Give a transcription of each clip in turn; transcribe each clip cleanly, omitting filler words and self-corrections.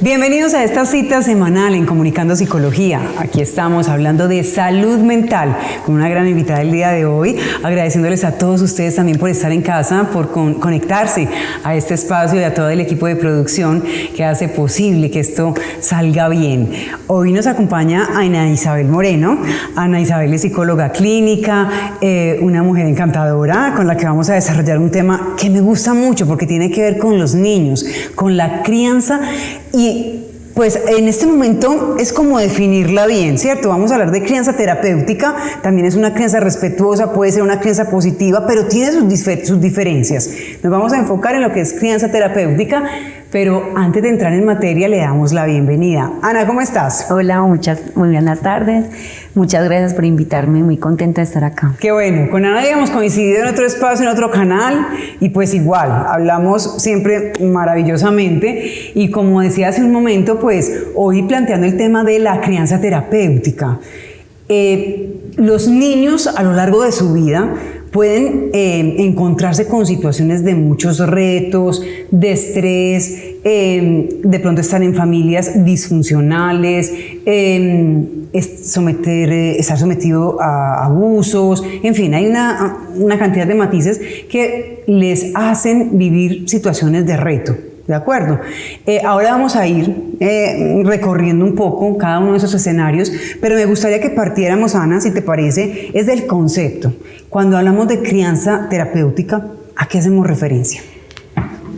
Bienvenidos a esta cita semanal en Comunicando Psicología. Aquí estamos hablando de salud mental con una gran invitada el día de hoy, agradeciéndoles a todos ustedes también por estar en casa, por conectarse a este espacio y a todo el equipo de producción que hace posible que esto salga bien. Hoy nos acompaña Ana Isabel Moreno. Ana Isabel es psicóloga clínica, una mujer encantadora con la que vamos a desarrollar un tema que me gusta mucho porque tiene que ver con los niños, con la crianza. Y pues en este momento es como definirla bien, ¿cierto? Vamos a hablar de crianza terapéutica, también es una crianza respetuosa, puede ser una crianza positiva, pero tiene sus diferencias. Nos vamos a enfocar en lo que es crianza terapéutica, pero antes de entrar en materia le damos la bienvenida. Ana, ¿cómo estás? Hola, muy buenas tardes. Muchas gracias por invitarme, muy contenta de estar acá. Qué bueno, con Ana habíamos coincidido en otro espacio, en otro canal, y pues igual, hablamos siempre maravillosamente, y como decía hace un momento, pues hoy planteando el tema de la crianza terapéutica. Los niños a lo largo de su vida pueden encontrarse con situaciones de muchos retos, de estrés, de pronto estar en familias disfuncionales, estar sometido a abusos, en fin, hay una cantidad de matices que les hacen vivir situaciones de reto. ¿De acuerdo? Ahora vamos a ir recorriendo un poco cada uno de esos escenarios, pero me gustaría que partiéramos, Ana, si te parece, es del concepto. Cuando hablamos de crianza terapéutica, ¿a qué hacemos referencia?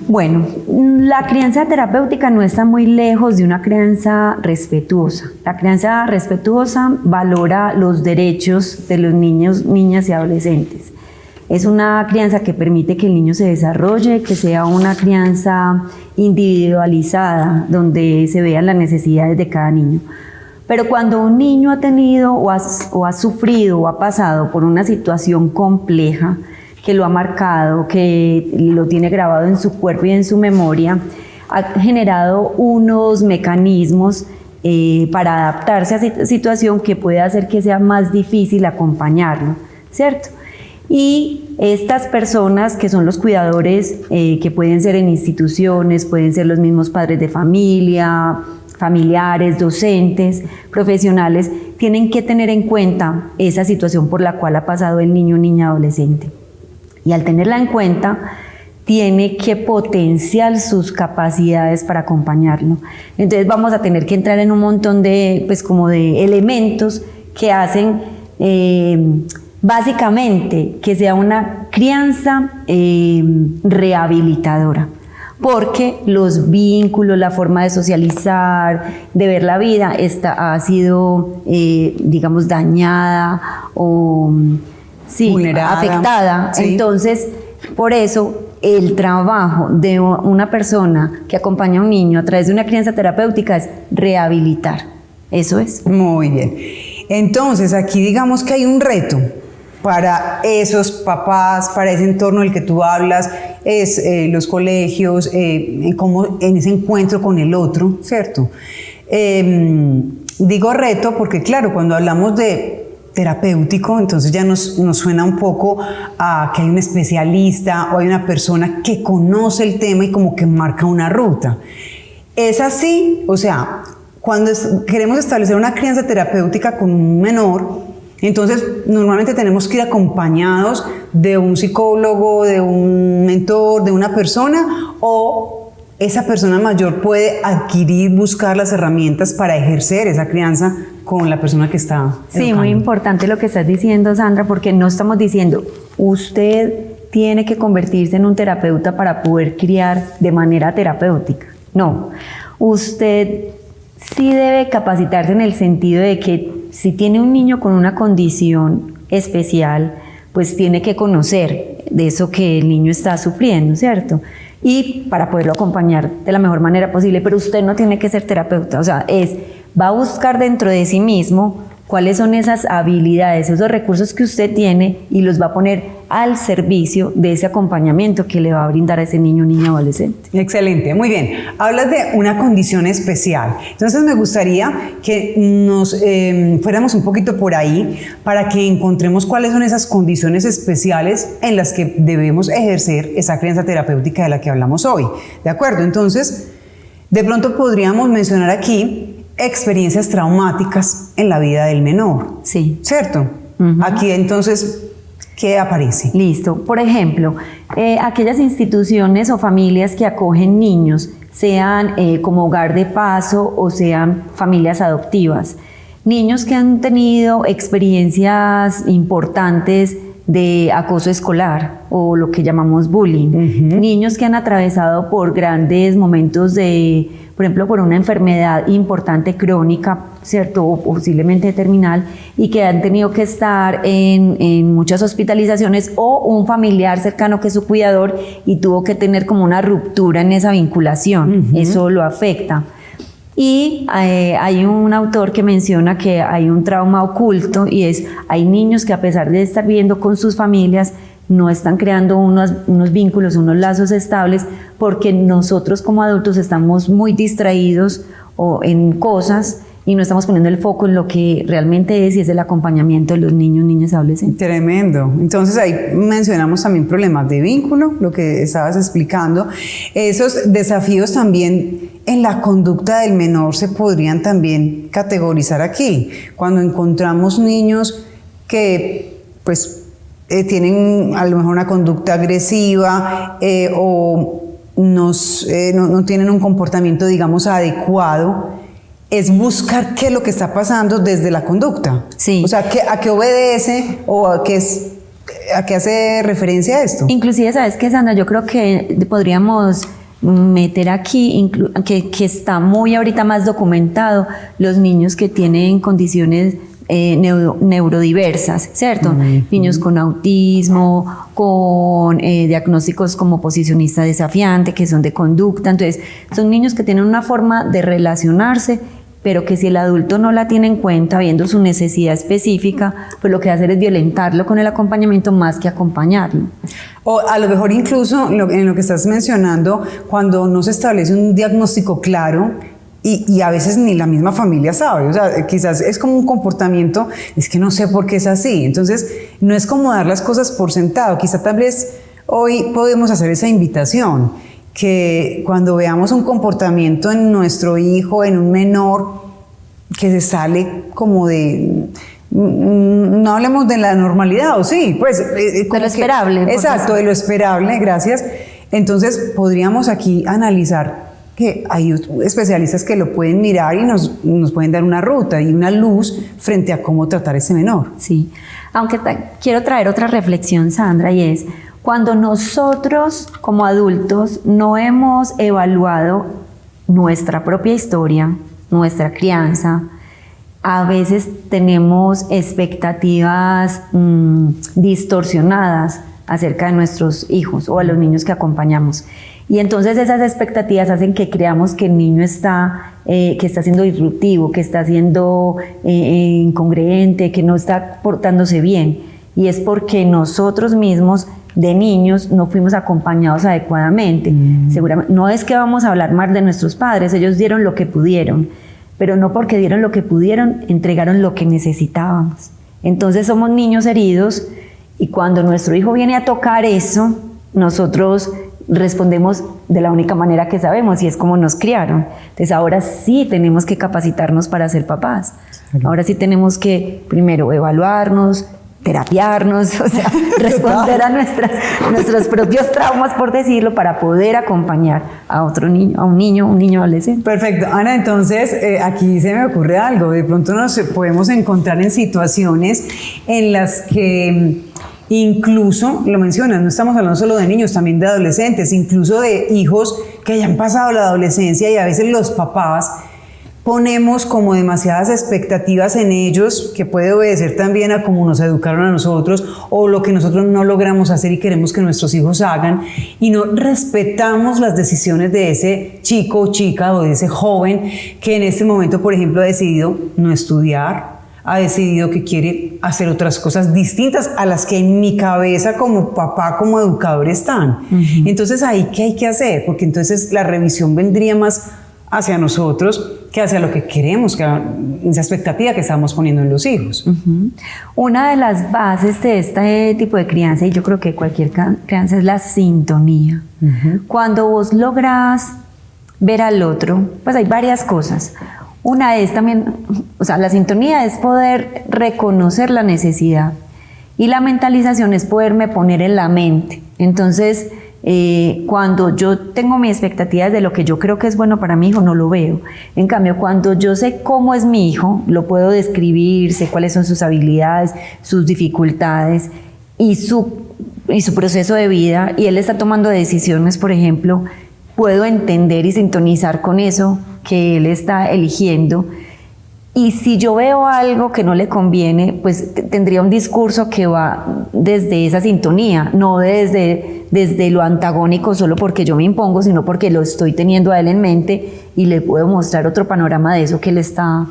Bueno, la crianza terapéutica no está muy lejos de una crianza respetuosa. La crianza respetuosa valora los derechos de los niños, niñas y adolescentes. Es una crianza que permite que el niño se desarrolle, que sea una crianza individualizada, donde se vean las necesidades de cada niño. Pero cuando un niño ha tenido o ha sufrido o ha pasado por una situación compleja que lo ha marcado, que lo tiene grabado en su cuerpo y en su memoria, ha generado unos mecanismos para adaptarse a esa situación que puede hacer que sea más difícil acompañarlo, ¿cierto? Y estas personas que son los cuidadores, que pueden ser en instituciones, pueden ser los mismos padres de familia, familiares, docentes, profesionales, tienen que tener en cuenta esa situación por la cual ha pasado el niño, niña, adolescente. Y al tenerla en cuenta, tiene que potenciar sus capacidades para acompañarlo. Entonces vamos a tener que entrar en un montón de, pues como de elementos que hacen básicamente que sea una crianza rehabilitadora, porque los vínculos, la forma de socializar, de ver la vida, ha sido, digamos, dañada o vulnerada, afectada. Sí. Entonces, por eso, el trabajo de una persona que acompaña a un niño a través de una crianza terapéutica es rehabilitar. Eso es. Muy bien. Entonces, aquí digamos que hay un reto para esos papás, para ese entorno del que tú hablas, es los colegios, como en ese encuentro con el otro, ¿cierto? Digo reto porque, claro, cuando hablamos de terapéutico, entonces ya nos suena un poco a que hay un especialista o hay una persona que conoce el tema y como que marca una ruta. ¿Es así? O sea, cuando queremos establecer una crianza terapéutica con un menor, entonces normalmente tenemos que ir acompañados de un psicólogo, de un mentor, de una persona, o esa persona mayor puede adquirir, buscar las herramientas para ejercer esa crianza con la persona que está educando. Sí, muy importante lo que estás diciendo, Sandra, porque no estamos diciendo usted tiene que convertirse en un terapeuta para poder criar de manera terapéutica. No, usted sí debe capacitarse en el sentido de que si tiene un niño con una condición especial, pues tiene que conocer de eso que el niño está sufriendo, ¿cierto? Y para poderlo acompañar de la mejor manera posible, pero usted no tiene que ser terapeuta, o sea, va a buscar dentro de sí mismo cuáles son esas habilidades, esos recursos que usted tiene y los va a poner al servicio de ese acompañamiento que le va a brindar a ese niño, niña, adolescente. Excelente, muy bien. Hablas de una condición especial. Entonces me gustaría que nos fuéramos un poquito por ahí para que encontremos cuáles son esas condiciones especiales en las que debemos ejercer esa crianza terapéutica de la que hablamos hoy. ¿De acuerdo? Entonces, De pronto podríamos mencionar aquí experiencias traumáticas en la vida del menor. Sí. ¿Cierto? Aquí entonces, ¿qué aparece? Listo. Por ejemplo, aquellas instituciones o familias que acogen niños, sean como hogar de paso o sean familias adoptivas. Niños que han tenido experiencias importantes de acoso escolar o lo que llamamos bullying. Niños que han atravesado por grandes momentos de, por ejemplo, por una enfermedad importante crónica, ¿cierto? O posiblemente terminal, y que han tenido que estar en muchas hospitalizaciones, o un familiar cercano que es su cuidador y tuvo que tener como una ruptura en esa vinculación. Eso lo afecta. Y hay un autor que menciona que hay un trauma oculto, y hay niños que, a pesar de estar viviendo con sus familias, no están creando unos vínculos, unos lazos estables, porque nosotros como adultos estamos muy distraídos en cosas y no estamos poniendo el foco en lo que realmente es, y es el acompañamiento de los niños, niñas y adolescentes. Tremendo. Entonces ahí mencionamos también problemas de vínculo, lo que estabas explicando. Esos desafíos también en la conducta del menor se podrían también categorizar aquí. Cuando encontramos niños que pues tienen a lo mejor una conducta agresiva o no tienen un comportamiento, digamos, adecuado, es buscar qué es lo que está pasando desde la conducta. Sí. O sea, ¿a qué obedece o a qué hace referencia a esto? Inclusive, ¿sabes qué, Sandra? Yo creo que podríamos meter aquí, que está muy ahorita más documentado, los niños que tienen condiciones neurodiversas, ¿cierto? Niños con autismo, con diagnósticos como oposicionista desafiante, que son de conducta. Entonces, son niños que tienen una forma de relacionarse, pero que si el adulto no la tiene en cuenta, viendo su necesidad específica, pues lo que hace es violentarlo con el acompañamiento más que acompañarlo. O a lo mejor incluso en lo que estás mencionando, cuando no se establece un diagnóstico claro, y a veces ni la misma familia sabe, o sea, quizás es como un comportamiento, es que no sé por qué es así. Entonces, no es como dar las cosas por sentado. Quizá tal vez hoy podemos hacer esa invitación, que cuando veamos un comportamiento en nuestro hijo, en un menor, que se sale como de... No hablemos de la normalidad, o sí, pues... de lo esperable. Exacto, de lo esperable, gracias. Entonces, podríamos aquí analizar que hay especialistas que lo pueden mirar y nos pueden dar una ruta y una luz frente a cómo tratar a ese menor. Sí, aunque quiero traer otra reflexión, Sandra, y es cuando nosotros como adultos no hemos evaluado nuestra propia historia, nuestra crianza, a veces tenemos expectativas distorsionadas acerca de nuestros hijos o a los niños que acompañamos. Y entonces esas expectativas hacen que creamos que el niño que está siendo disruptivo, que está siendo incongruente, que no está portándose bien. Y es porque nosotros mismos de niños no fuimos acompañados adecuadamente. Seguramente, no es que vamos a hablar mal de nuestros padres, ellos dieron lo que pudieron, pero no porque dieron lo que pudieron, entregaron lo que necesitábamos. Entonces somos niños heridos, y cuando nuestro hijo viene a tocar eso, nosotros respondemos de la única manera que sabemos, y es como nos criaron. Entonces ahora sí tenemos que capacitarnos para ser papás. Ahora sí tenemos que primero evaluarnos, terapiarnos, o sea, responder a nuestros propios traumas, por decirlo, para poder acompañar a otro niño, un niño adolescente. Perfecto. Ana, entonces aquí se me ocurre algo. De pronto nos podemos encontrar en situaciones en las que incluso, lo mencionas, no estamos hablando solo de niños, también de adolescentes, incluso de hijos que ya han pasado la adolescencia, y a veces los papás ponemos como demasiadas expectativas en ellos, que puede obedecer también a cómo nos educaron a nosotros o lo que nosotros no logramos hacer y queremos que nuestros hijos hagan, y no respetamos las decisiones de ese chico o chica o de ese joven que en este momento, por ejemplo, ha decidido no estudiar, ha decidido que quiere hacer otras cosas distintas a las que en mi cabeza como papá, como educador están. Entonces, ¿ahí qué hay que hacer? Porque entonces la revisión vendría más hacia nosotros que hacia lo que queremos, que esa expectativa que estamos poniendo en los hijos. Una de las bases de este tipo de crianza, y yo creo que cualquier crianza, es la sintonía. Cuando vos lográs ver al otro, pues hay varias cosas. Una es también, o sea, la sintonía es poder reconocer la necesidad y la mentalización es poderme poner en la mente. Entonces, cuando yo tengo mis expectativas de lo que yo creo que es bueno para mi hijo, no lo veo. En cambio, cuando yo sé cómo es mi hijo, lo puedo describir, sé cuáles son sus habilidades, sus dificultades y su proceso de vida, y él está tomando decisiones, por ejemplo, puedo entender y sintonizar con eso que él está eligiendo. Y si yo veo algo que no le conviene, pues tendría un discurso que va desde esa sintonía, no desde lo antagónico solo porque yo me impongo, sino porque lo estoy teniendo a él en mente y le puedo mostrar otro panorama de eso que él está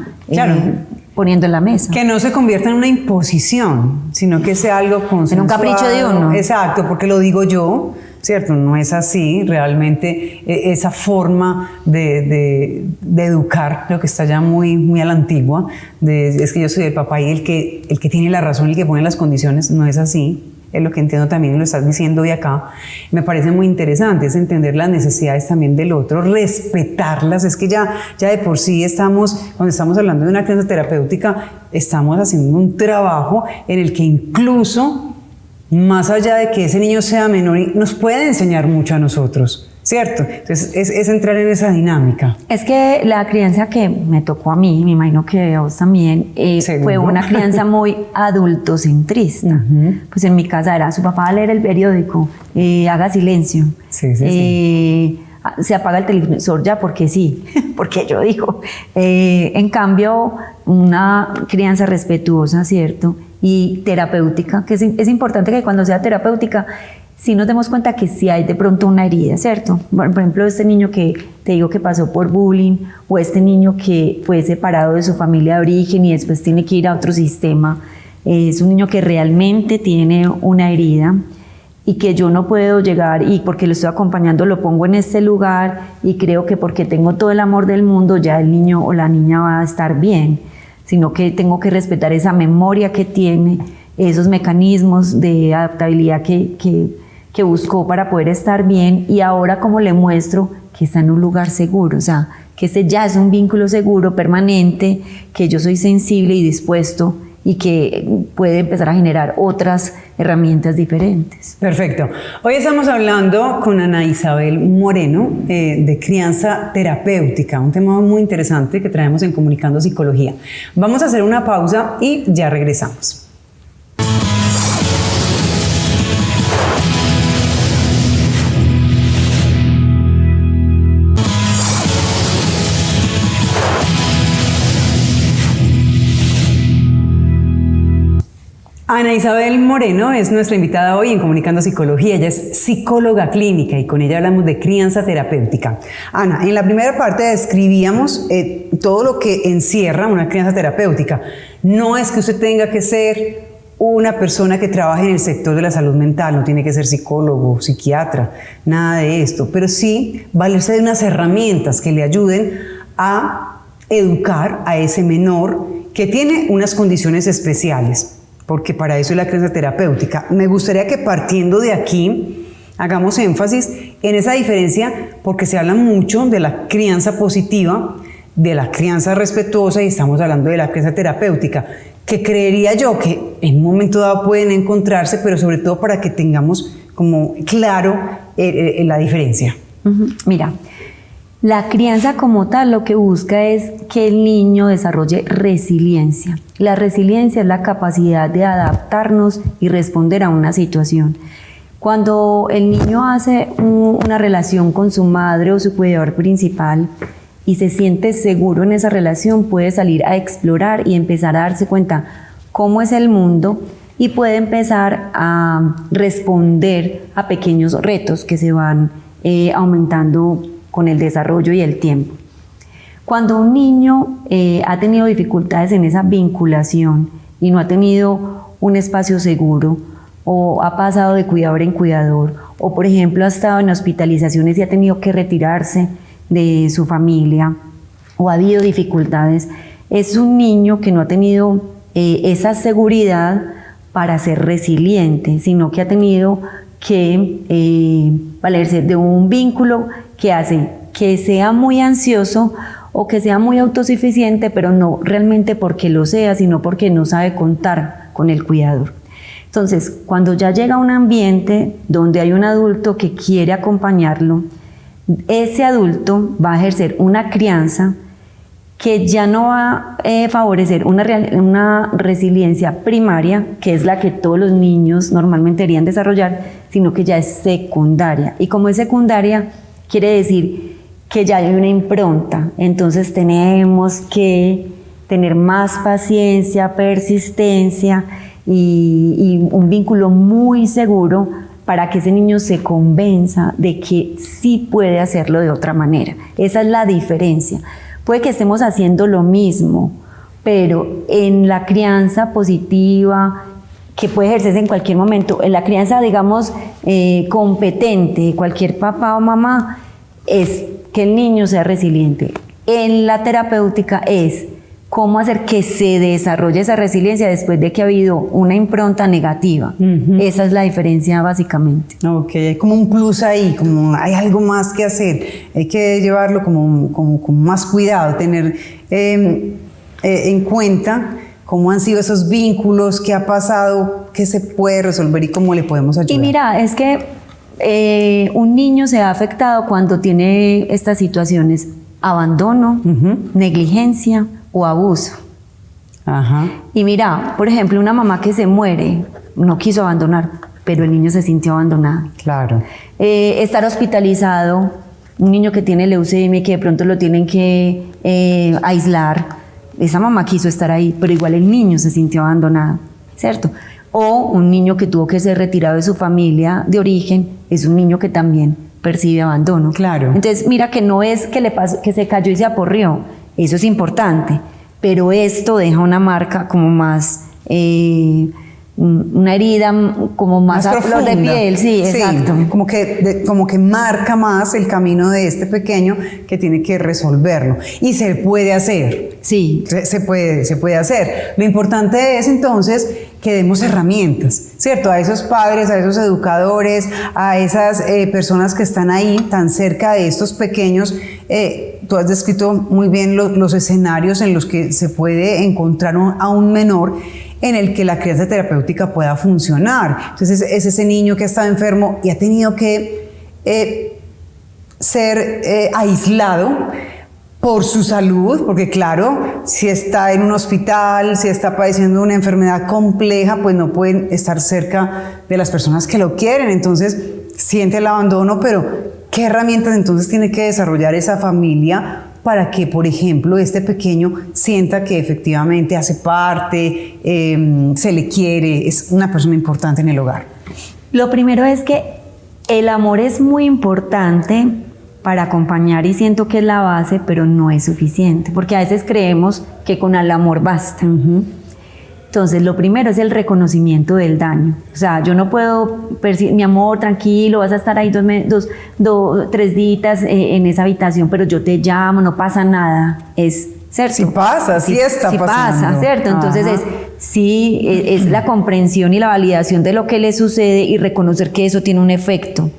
poniendo en la mesa. Que no se convierta en una imposición, sino que sea algo consensuado. En un capricho de uno. Exacto, porque lo digo yo, ¿cierto? No es así, realmente esa forma de educar, lo que está ya muy a la antigua, es que yo soy el papá y el que tiene la razón, el que pone las condiciones, no es así. Es lo que entiendo también y lo estás diciendo hoy acá. Me parece muy interesante, es entender las necesidades también del otro, respetarlas. Es que ya de por sí cuando estamos hablando de una crianza terapéutica, estamos haciendo un trabajo en el que incluso, más allá de que ese niño sea menor, nos puede enseñar mucho a nosotros, ¿cierto? Entonces es entrar en esa dinámica. Es que la crianza que me tocó a mí, me imagino que a vos también, fue una crianza muy adultocentrista. Pues en mi casa era, su papá va a leer el periódico, haga silencio. Sí. Se apaga el televisor ya porque sí, porque yo digo. En cambio, una crianza respetuosa, ¿cierto? Y terapéutica, que es importante que cuando sea terapéutica, si nos demos cuenta que sí hay de pronto una herida, ¿cierto? Por ejemplo, este niño que te digo que pasó por bullying, o este niño que fue separado de su familia de origen y después tiene que ir a otro sistema, es un niño que realmente tiene una herida y que yo no puedo llegar y porque lo estoy acompañando lo pongo en este lugar y creo que porque tengo todo el amor del mundo ya el niño o la niña va a estar bien, sino que tengo que respetar esa memoria que tiene, esos mecanismos de adaptabilidad que buscó para poder estar bien, y ahora como le muestro que está en un lugar seguro, o sea, que este ya es un vínculo seguro, permanente, que yo soy sensible y dispuesto y que puede empezar a generar otras herramientas diferentes. Perfecto. Hoy estamos hablando con Ana Isabel Moreno de crianza terapéutica, un tema muy interesante que traemos en Comunicando Psicología. Vamos a hacer una pausa y ya regresamos. Ana Isabel Moreno es nuestra invitada hoy en Comunicando Psicología. Ella es psicóloga clínica y con ella hablamos de crianza terapéutica. Ana, en la primera parte describíamos todo lo que encierra una crianza terapéutica. No es que usted tenga que ser una persona que trabaje en el sector de la salud mental, no tiene que ser psicólogo, psiquiatra, nada de esto, pero sí valerse de unas herramientas que le ayuden a educar a ese menor que tiene unas condiciones especiales, porque para eso es la crianza terapéutica. Me gustaría que partiendo de aquí hagamos énfasis en esa diferencia, porque se habla mucho de la crianza positiva, de la crianza respetuosa, y estamos hablando de la crianza terapéutica, que creería yo que en un momento dado pueden encontrarse, pero sobre todo para que tengamos como claro la diferencia. Mira, la crianza como tal lo que busca es que el niño desarrolle resiliencia. La resiliencia es la capacidad de adaptarnos y responder a una situación. Cuando el niño hace una relación con su madre o su cuidador principal y se siente seguro en esa relación, puede salir a explorar y empezar a darse cuenta cómo es el mundo y puede empezar a responder a pequeños retos que se van aumentando con el desarrollo y el tiempo. Cuando un niño ha tenido dificultades en esa vinculación y no ha tenido un espacio seguro, o ha pasado de cuidador en cuidador, o por ejemplo ha estado en hospitalizaciones y ha tenido que retirarse de su familia, o ha habido dificultades, es un niño que no ha tenido esa seguridad para ser resiliente, sino que ha tenido que valerse de un vínculo que hace que sea muy ansioso o que sea muy autosuficiente, pero no realmente porque lo sea, sino porque no sabe contar con el cuidador. Entonces, cuando ya llega a un ambiente donde hay un adulto que quiere acompañarlo, ese adulto va a ejercer una crianza que ya no va a favorecer una resiliencia primaria, que es la que todos los niños normalmente deberían desarrollar, sino que ya es secundaria. Y como es secundaria, quiere decir que ya hay una impronta. Entonces tenemos que tener más paciencia, persistencia y un vínculo muy seguro para que ese niño se convenza de que sí puede hacerlo de otra manera. Esa es la diferencia. Puede que estemos haciendo lo mismo, pero en la crianza positiva, que puede ejercerse en cualquier momento, en la crianza, digamos, competente de cualquier papá o mamá, es que el niño sea resiliente. En la terapéutica es cómo hacer que se desarrolle esa resiliencia después de que ha habido una impronta negativa. Esa es la diferencia básicamente. Ok, hay como un plus ahí, como hay algo más que hacer, hay que llevarlo como con más cuidado, tener en cuenta cómo han sido esos vínculos, qué ha pasado, qué se puede resolver y cómo le podemos ayudar. Y mira, es que un niño se ha afectado cuando tiene estas situaciones: abandono, negligencia o abuso. Ajá. Y mira, por ejemplo, una mamá que se muere, no quiso abandonar, pero el niño se sintió abandonado. Claro. Estar hospitalizado, un niño que tiene leucemia y que de pronto lo tienen que aislar, esa mamá quiso estar ahí, pero igual el niño se sintió abandonado, ¿cierto? O un niño que tuvo que ser retirado de su familia de origen, es un niño que también percibe abandono. Claro. Entonces, mira que no es que le pasó, que se cayó y se aporrió, eso es importante, pero esto deja una marca como más, una herida como más a flor de piel, sí, exacto. Como que marca más el camino de este pequeño que tiene que resolverlo. Y se puede hacer. Sí. Se puede hacer. Lo importante es entonces que demos herramientas, ¿cierto? A esos padres, a esos educadores, a esas personas que están ahí tan cerca de estos pequeños. Tú has descrito muy bien los escenarios en los que se puede encontrar a un menor en el que la crianza terapéutica pueda funcionar. Entonces es ese niño que ha estado enfermo y ha tenido que ser aislado por su salud, porque claro, si está en un hospital, si está padeciendo una enfermedad compleja, pues no pueden estar cerca de las personas que lo quieren, entonces siente el abandono, pero ¿qué herramientas entonces tiene que desarrollar esa familia para que, por ejemplo, este pequeño sienta que efectivamente hace parte, se le quiere, es una persona importante en el hogar? Lo primero es que el amor es muy importante para acompañar y siento que es la base, pero no es suficiente, porque a veces creemos que con el amor basta. Entonces, lo primero es el reconocimiento del daño. O sea, yo no puedo percibir, mi amor, tranquilo, vas a estar ahí 3 días en esa habitación, pero yo te llamo, no pasa nada. Es, ¿cierto? Si pasa, sí está pasando. Pasa, ¿cierto? Entonces, es la comprensión y la validación de lo que le sucede y reconocer que eso tiene un efecto.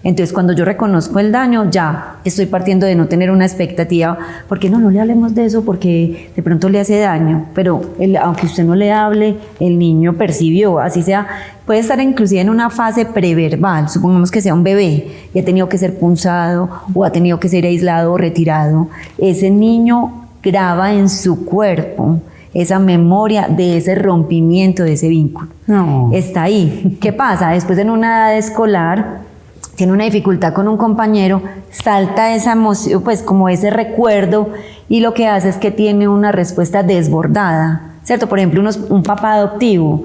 Entonces, cuando yo reconozco el daño, ya estoy partiendo de no tener una expectativa, porque no le hablemos de eso porque de pronto le hace daño, pero aunque usted no le hable, el niño percibió, así sea, puede estar inclusive en una fase preverbal, supongamos que sea un bebé y ha tenido que ser punzado o ha tenido que ser aislado o retirado, ese niño graba en su cuerpo esa memoria de ese rompimiento de ese vínculo. No. Está ahí. ¿Qué pasa? Después en una edad escolar, tiene una dificultad con un compañero, salta esa emoción, pues como ese recuerdo, y lo que hace es que tiene una respuesta desbordada, ¿cierto? Por ejemplo, un papá adoptivo,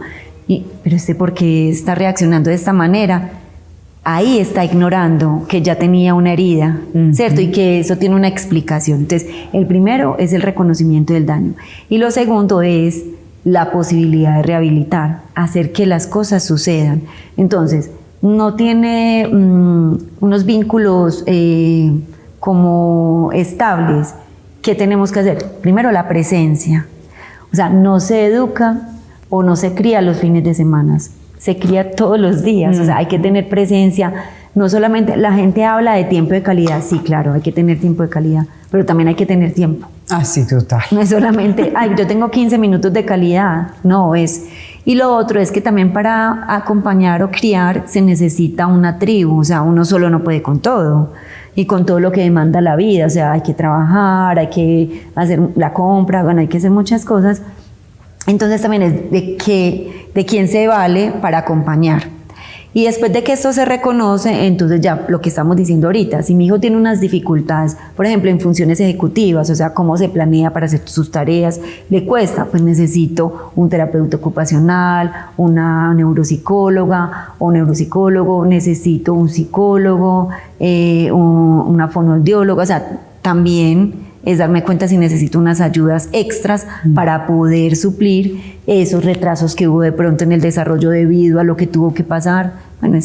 pero ¿por qué está reaccionando de esta manera? Ahí está ignorando que ya tenía una herida, ¿cierto? Y que eso tiene una explicación. Entonces, el primero es el reconocimiento del daño. Y lo segundo es la posibilidad de rehabilitar, hacer que las cosas sucedan. Entonces, no tiene unos vínculos como estables. ¿Qué tenemos que hacer? Primero, la presencia. O sea, no se educa o no se cría los fines de semana, se cría todos los días. O sea, hay que tener presencia no solamente, la gente habla de tiempo de calidad, sí, claro, hay que tener tiempo de calidad, pero también hay que tener tiempo. Ah, sí, total. No es solamente, ay, yo tengo 15 minutos de calidad, no, es... Y lo otro es que también para acompañar o criar se necesita una tribu, o sea, uno solo no puede con todo y con todo lo que demanda la vida, o sea, hay que trabajar, hay que hacer la compra, bueno, hay que hacer muchas cosas. Entonces también es de quién se vale para acompañar. Y después de que esto se reconoce, entonces ya lo que estamos diciendo ahorita, si mi hijo tiene unas dificultades, por ejemplo, en funciones ejecutivas, o sea, cómo se planea para hacer sus tareas, le cuesta, pues necesito un terapeuta ocupacional, una neuropsicóloga o neuropsicólogo, necesito un psicólogo, una fonoaudióloga, o sea, también es darme cuenta si necesito unas ayudas extras para poder suplir esos retrasos que hubo de pronto en el desarrollo debido a lo que tuvo que pasar. Bueno,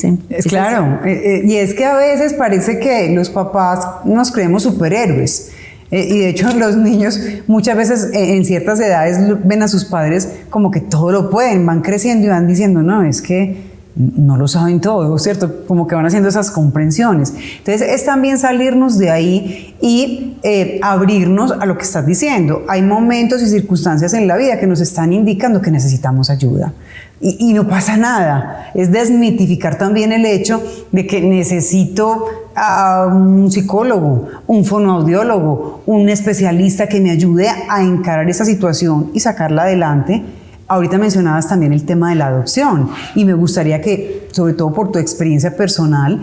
claro, y es que a veces parece que los papás nos creemos superhéroes. Y de hecho los niños muchas veces en ciertas edades ven a sus padres como que todo lo pueden, van creciendo y van diciendo, no, es que no lo saben todo, ¿cierto? Como que van haciendo esas comprensiones. Entonces es también salirnos de ahí y abrirnos a lo que estás diciendo. Hay momentos y circunstancias en la vida que nos están indicando que necesitamos ayuda. Y no pasa nada. Es desmitificar también el hecho de que necesito a un psicólogo, un fonoaudiólogo, un especialista que me ayude a encarar esa situación y sacarla adelante. Ahorita mencionabas también el tema de la adopción y me gustaría que, sobre todo por tu experiencia personal,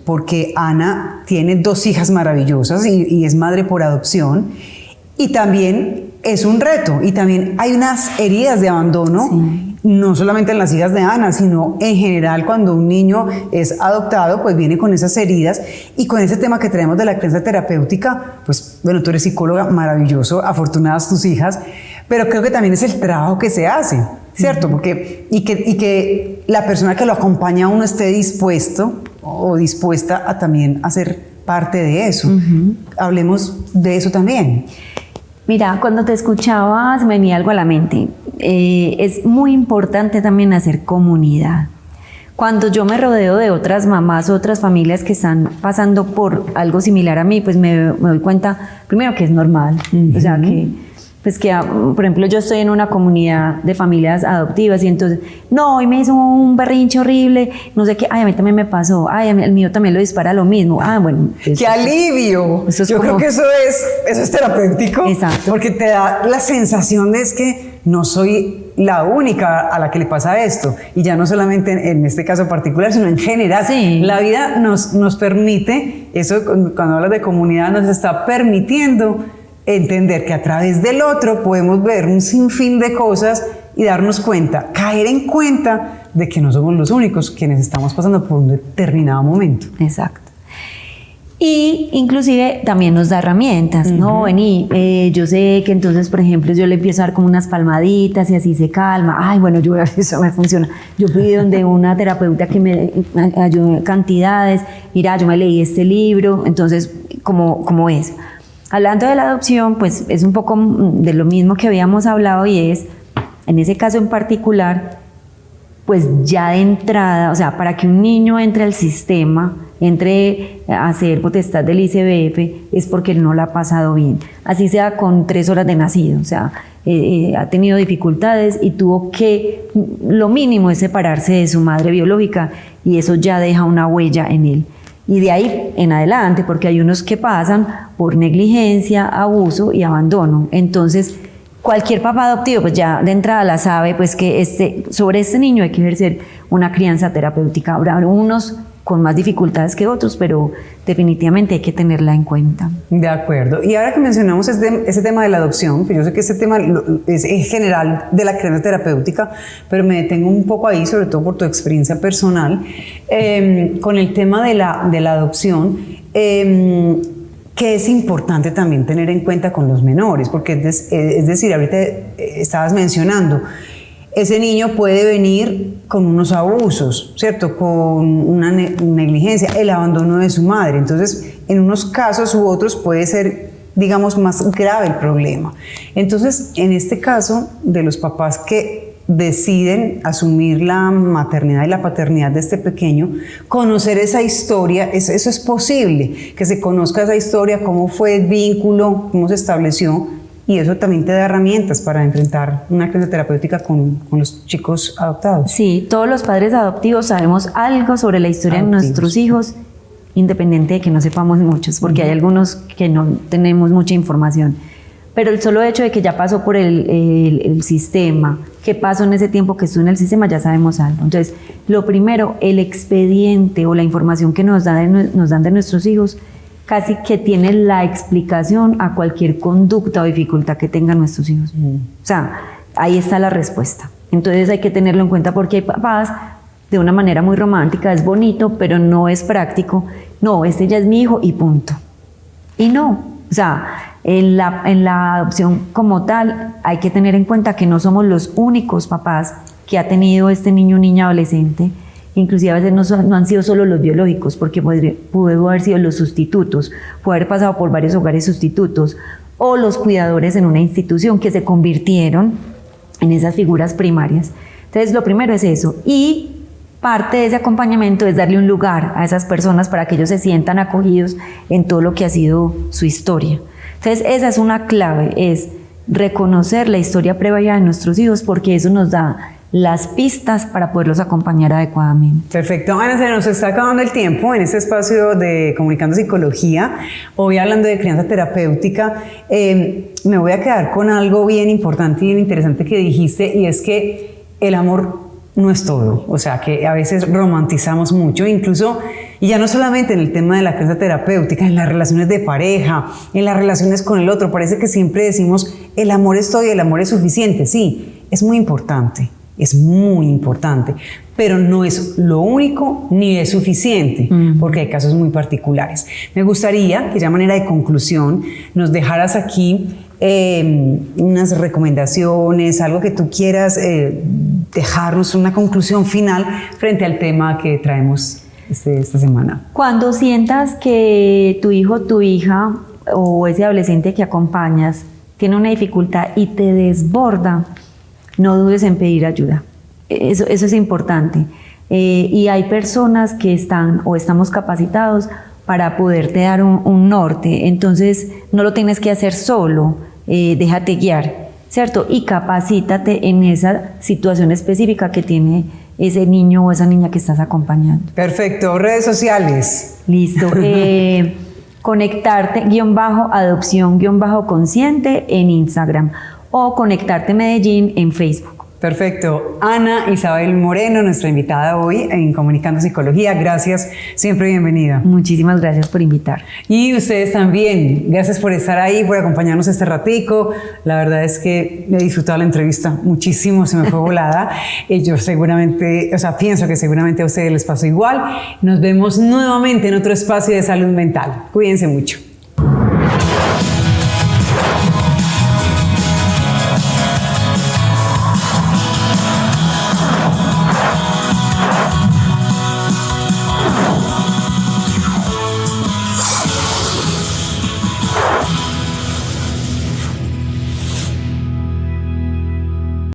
porque Ana tiene 2 hijas maravillosas y es madre por adopción y también es un reto y también hay unas heridas de abandono, sí, no solamente en las hijas de Ana, sino en general cuando un niño es adoptado, pues viene con esas heridas y con ese tema que traemos de la crianza terapéutica, pues bueno, tú eres psicóloga, maravilloso, afortunadas tus hijas, pero creo que también es el trabajo que se hace, ¿cierto? Porque, y que la persona que lo acompaña a uno esté dispuesto o dispuesta a también hacer parte de eso. Hablemos de eso también. Mira, cuando te escuchaba me venía algo a la mente. Es muy importante también hacer comunidad. Cuando yo me rodeo de otras mamás, otras familias que están pasando por algo similar a mí, pues me doy cuenta, primero que es normal, o sea pues que, por ejemplo, yo estoy en una comunidad de familias adoptivas y entonces, no, hoy me hizo un berrinche horrible, no sé qué, ay, a mí también me pasó, ay, el mío también lo dispara lo mismo, bueno. ¡Qué alivio! Yo creo que eso es terapéutico. Exacto. Porque te da la sensación de es que no soy la única a la que le pasa esto, y ya no solamente en este caso particular, sino en general. Sí. La vida nos permite, eso cuando hablas de comunidad, nos está permitiendo entender que a través del otro podemos ver un sinfín de cosas y darnos cuenta, caer en cuenta de que no somos los únicos quienes estamos pasando por un determinado momento. Exacto. Y inclusive también nos da herramientas, ¿no? Vení, yo sé que entonces, por ejemplo, yo le empiezo a dar como unas palmaditas y así se calma. Ay, bueno, eso me funciona. Yo fui donde una terapeuta que me ayudó cantidades. Mira, yo me leí este libro, entonces, ¿cómo es? Hablando de la adopción, pues es un poco de lo mismo que habíamos hablado y es, en ese caso en particular, pues ya de entrada, o sea, para que un niño entre al sistema, entre a ser potestad del ICBF, es porque él no la ha pasado bien. Así sea con 3 horas de nacido, o sea, ha tenido dificultades y tuvo que, lo mínimo es separarse de su madre biológica y eso ya deja una huella en él. Y de ahí en adelante, porque hay unos que pasan por negligencia, abuso y abandono. Entonces, cualquier papá adoptivo, pues ya de entrada la sabe, pues que sobre este niño hay que ejercer una crianza terapéutica. Habrá unos con más dificultades que otros, pero definitivamente hay que tenerla en cuenta. De acuerdo. Y ahora que mencionamos ese tema de la adopción, que yo sé que ese tema es general de la crianza terapéutica, pero me detengo un poco ahí, sobre todo por tu experiencia personal, con el tema de la adopción, que es importante también tener en cuenta con los menores, porque es decir, ahorita estabas mencionando, ese niño puede venir con unos abusos, ¿cierto? Con una negligencia, el abandono de su madre. Entonces, en unos casos u otros puede ser, digamos, más grave el problema. Entonces, en este caso de los papás que deciden asumir la maternidad y la paternidad de este pequeño, conocer esa historia, eso es posible, que se conozca esa historia, cómo fue el vínculo, cómo se estableció, y eso también te da herramientas para enfrentar una crianza terapéutica con los chicos adoptados. Sí, todos los padres adoptivos sabemos algo sobre la historia de nuestros hijos, independiente de que no sepamos muchos, porque hay algunos que no tenemos mucha información. Pero el solo hecho de que ya pasó por el sistema, qué pasó en ese tiempo que estuvo en el sistema, ya sabemos algo. Entonces, lo primero, el expediente o la información que nos dan de nuestros hijos, casi que tiene la explicación a cualquier conducta o dificultad que tengan nuestros hijos. O sea, ahí está la respuesta. Entonces hay que tenerlo en cuenta porque hay papás, de una manera muy romántica, es bonito, pero no es práctico. No, este ya es mi hijo y punto. Y no, o sea, en la adopción como tal, hay que tener en cuenta que no somos los únicos papás que ha tenido este niño, niña, adolescente. Inclusive a veces no han sido solo los biológicos, porque pudo haber sido los sustitutos, puede haber pasado por varios hogares sustitutos, o los cuidadores en una institución que se convirtieron en esas figuras primarias. Entonces, lo primero es eso. Y parte de ese acompañamiento es darle un lugar a esas personas para que ellos se sientan acogidos en todo lo que ha sido su historia. Entonces, esa es una clave, es reconocer la historia previa de nuestros hijos, porque eso nos da las pistas para poderlos acompañar adecuadamente. Perfecto. Ana, se nos está acabando el tiempo en este espacio de Comunicando Psicología. Hoy hablando de crianza terapéutica, me voy a quedar con algo bien importante y bien interesante que dijiste, y es que el amor no es todo. O sea, que a veces romantizamos mucho, incluso, y ya no solamente en el tema de la crianza terapéutica, en las relaciones de pareja, en las relaciones con el otro. Parece que siempre decimos, el amor es todo y el amor es suficiente. Sí, es muy importante. Es muy importante, pero no es lo único ni es suficiente, porque hay casos muy particulares. Me gustaría que, ya a manera de conclusión, nos dejaras aquí unas recomendaciones, algo que tú quieras dejarnos, una conclusión final frente al tema que traemos esta semana. Cuando sientas que tu hijo, tu hija o ese adolescente que acompañas tiene una dificultad y te desborda, no dudes en pedir ayuda. Eso es importante. Y hay personas que estamos capacitados para poderte dar un norte. Entonces, no lo tienes que hacer solo. Déjate guiar, ¿cierto? Y capacítate en esa situación específica que tiene ese niño o esa niña que estás acompañando. Perfecto. Redes sociales. Listo. Conectarte _adopción_consciente en Instagram, o Conectarte Medellín en Facebook. Perfecto. Ana Isabel Moreno, nuestra invitada hoy en Comunicando Psicología. Gracias, siempre bienvenida. Muchísimas gracias por invitar. Y ustedes también, gracias por estar ahí, por acompañarnos este ratico. La verdad es que he disfrutado la entrevista muchísimo, se me fue volada. Yo seguramente, pienso que seguramente a ustedes les pasó igual. Nos vemos nuevamente en otro espacio de salud mental. Cuídense mucho.